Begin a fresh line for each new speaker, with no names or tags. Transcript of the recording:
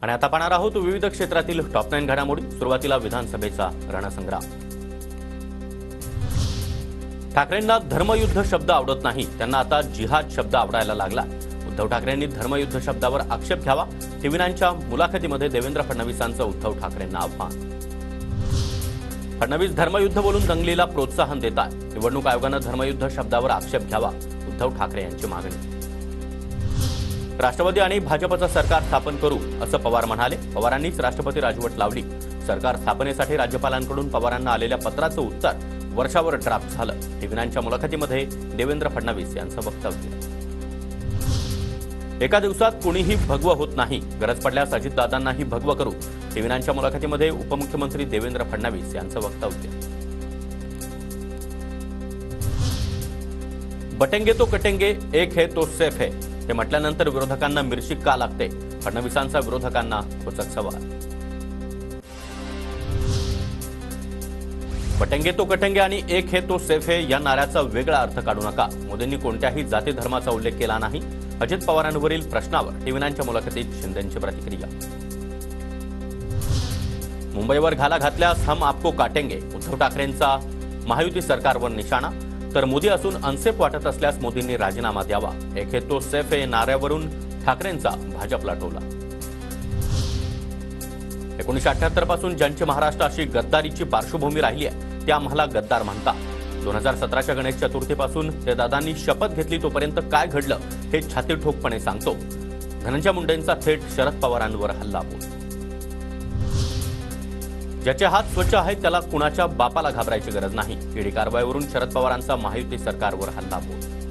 आणि आता पाहणार आहोत विविध क्षेत्रातील टॉप 9 घडामोडी। सुरुवातीला विधानसभेचा रणसंग्राम। ठाकरेंना धर्मयुद्ध शब्द आवडत नाही, त्यांना आता जिहाद शब्द आवडायला लागला। उद्धव ठाकरेंनी धर्मयुद्ध शब्दावर आक्षेप घ्यावा। टीव्ही9च्या मुलाखतीमध्ये देवेंद्र फडणवीसांचं उद्धव ठाकरेंना आव्हान। फडणवीस धर्मयुद्ध बोलून दंगलीला प्रोत्साहन देतात। निवडणूक आयोगानं धर्मयुद्ध शब्दावर आक्षेप घ्यावा, उद्धव ठाकरे यांची मागणी। राष्ट्रवादी आणि भाजपचं सरकार स्थापन करू असं पवार म्हणाले। पवारांनीच राष्ट्रपती राजवट लावली। सरकार स्थापनेसाठी राज्यपालांकडून पवारांना आलेल्या पत्राचं उत्तर वर्षावर ड्राफ्ट झालं। टीव्ही9च्या मुलाखतीमध्ये देवेंद्र फडणवीस यांचं वक्तव्य। एका दिवसात कोणीही भगवं होत नाही, गरज पडल्यास अजितदादांनाही भगवं करू। टीव्ही9च्या मुलाखतीमध्ये उपमुख्यमंत्री देवेंद्र फडणवीस यांचं वक्तव्य। बटेंगे तो कटेंगे, एक है तो सेफ है, हे म्हटल्यानंतर विरोधकांना मिरची का लागते? फडणवीसांचा विरोधकांना खोचक सवाल। बटेंगे तो कटेंगे आणि एक है तो सेफ है या नाऱ्याचा वेगळा अर्थ काढू नका। मोदींनी कोणत्याही जाती धर्माचा उल्लेख केला नाही। अजित पवारांवरील प्रश्नावर टीव्ही9च्या मुलाखतीत शिंदेंची प्रतिक्रिया। मुंबईवर घाला घातल्यास हम आपको काटेंगे, उद्धव ठाकरेंचा महायुती सरकारवर निशाणा। तर मोदी असून अनसेफ वाटत असल्यास मोदींनी राजीनामा द्यावा। एक है तो सेफ है नाऱ्यावरून ठाकरेंचा भाजपला टोला। 1978 पासून ज्यांची महाराष्ट्राशी गद्दारीची पार्श्वभूमी राहिली आहे ते आम्हाला गद्दार म्हणतात। 2017च्या गणेश चतुर्थीपासून ते दादांनी शपथ घेतली तोपर्यंत काय घडलं हे छातीठोकपणे सांगतो। धनंजय मुंडेंचा थेट शरद पवारांवर हल्लाबोल। ज्याचे हात स्वच्छ आहेत त्याला कुणाच्या बापाला घाबरायची गरज नाही। ईडी कारवाईवरून शरद पवारांचा महायुती सरकारवर हल्लाबोल।